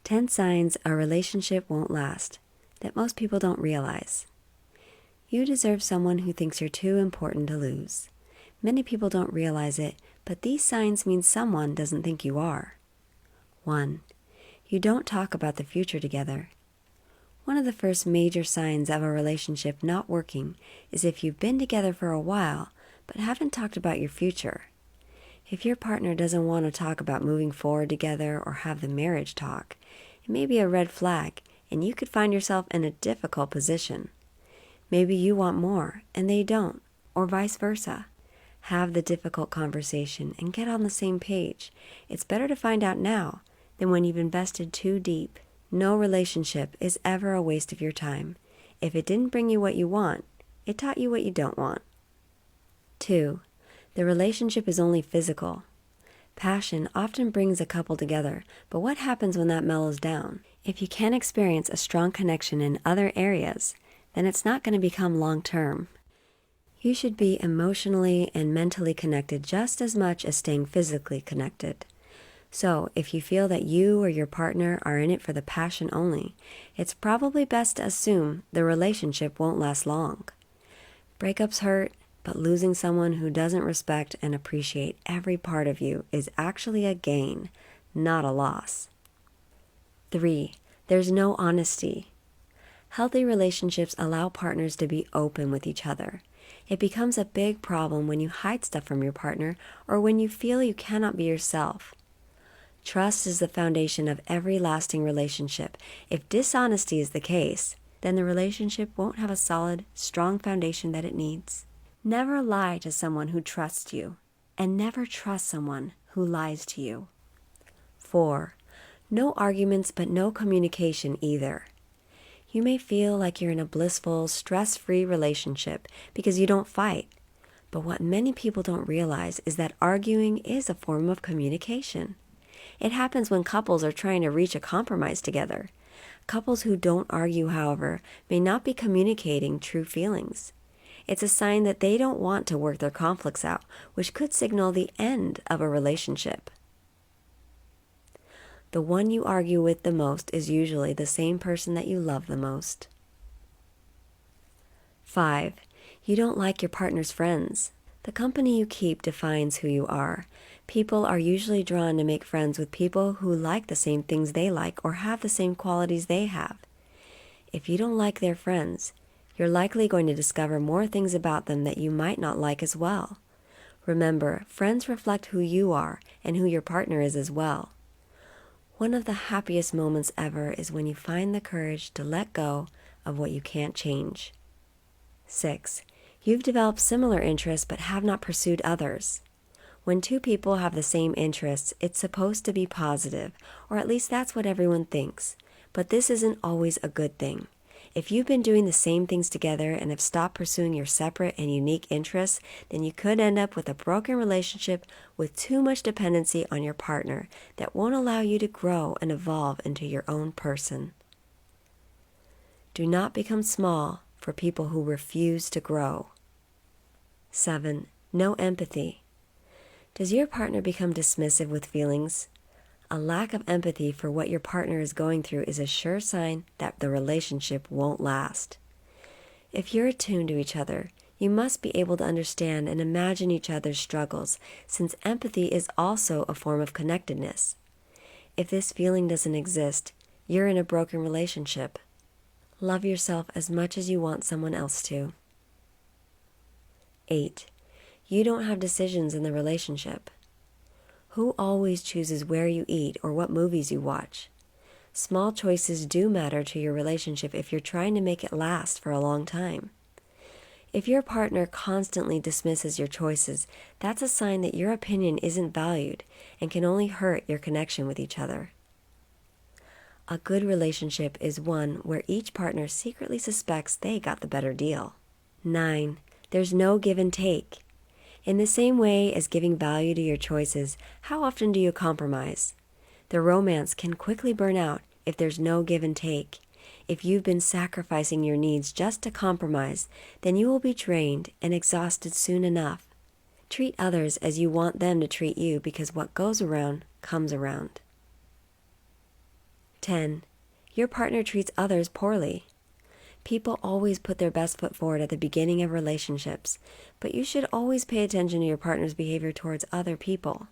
10 signs a relationship won't last that most people don't realize. You deserve someone who thinks you're too important to lose. Many people don't realize it, but these signs mean someone doesn't think you are. 1. You don't talk about the future together. One of the first major signs of a relationship not working is if you've been together for a while, but haven't talked about your future. If your partner doesn't want to talk about moving forward together or have the marriage talk, it may be a red flag, and you could find yourself in a difficult position. Maybe you want more, and they don't, or vice versa. Have the difficult conversation and get on the same page. It's better to find out now than when you've invested too deep. No relationship is ever a waste of your time. If it didn't bring you what you want, it taught you what you don't want. 2. The relationship is only physical. Passion often brings a couple together, but what happens when that mellows down? If you can't experience a strong connection in other areas, then it's not going to become long-term. You should be emotionally and mentally connected just as much as staying physically connected. So, if you feel that you or your partner are in it for the passion only, it's probably best to assume the relationship won't last long. Breakups hurt, but losing someone who doesn't respect and appreciate every part of you is actually a gain, not a loss. 3. There's no honesty. Healthy relationships allow partners to be open with each other. It becomes a big problem when you hide stuff from your partner or when you feel you cannot be yourself. Trust is the foundation of every lasting relationship. If dishonesty is the case, then the relationship won't have a solid, strong foundation that it needs. Never lie to someone who trusts you, and never trust someone who lies to you. 4. No arguments, but no communication either. You may feel like you're in a blissful, stress-free relationship because you don't fight. But what many people don't realize is that arguing is a form of communication. It happens when couples are trying to reach a compromise together. Couples who don't argue, however, may not be communicating true feelings. It's a sign that they don't want to work their conflicts out, which could signal the end of a relationship. The one you argue with the most is usually the same person that you love the most. 5. You don't like your partner's friends. The company you keep defines who you are. People are usually drawn to make friends with people who like the same things they like or have the same qualities they have. If you don't like their friends, you're likely going to discover more things about them that you might not like as well. Remember, friends reflect who you are and who your partner is as well. One of the happiest moments ever is when you find the courage to let go of what you can't change. 6. You've developed similar interests but have not pursued others. When two people have the same interests, it's supposed to be positive, or at least that's what everyone thinks. But this isn't always a good thing. If you've been doing the same things together and have stopped pursuing your separate and unique interests, then you could end up with a broken relationship with too much dependency on your partner that won't allow you to grow and evolve into your own person. Do not become small for people who refuse to grow. 7. No empathy. Does your partner become dismissive with feelings? A lack of empathy for what your partner is going through is a sure sign that the relationship won't last. If you're attuned to each other, you must be able to understand and imagine each other's struggles, since empathy is also a form of connectedness. If this feeling doesn't exist, you're in a broken relationship. Love yourself as much as you want someone else to. 8. You don't have decisions in the relationship. Who always chooses where you eat or what movies you watch? Small choices do matter to your relationship if you're trying to make it last for a long time. If your partner constantly dismisses your choices, that's a sign that your opinion isn't valued and can only hurt your connection with each other. A good relationship is one where each partner secretly suspects they got the better deal. 9. There's no give and take. In the same way as giving value to your choices, how often do you compromise? The romance can quickly burn out if there's no give and take. If you've been sacrificing your needs just to compromise, then you will be drained and exhausted soon enough. Treat others as you want them to treat you, because what goes around comes around. 10. Your partner treats others poorly. People always put their best foot forward at the beginning of relationships, but you should always pay attention to your partner's behavior towards other people.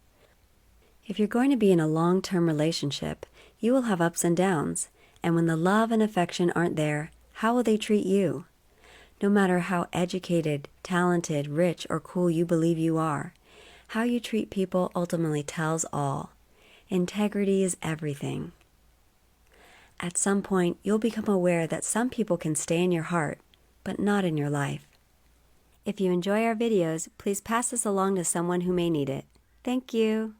If you're going to be in a long-term relationship, you will have ups and downs, and when the love and affection aren't there, how will they treat you? No matter how educated, talented, rich, or cool you believe you are, how you treat people ultimately tells all. Integrity is everything. At some point, you'll become aware that some people can stay in your heart, but not in your life. If you enjoy our videos, please pass this along to someone who may need it. Thank you.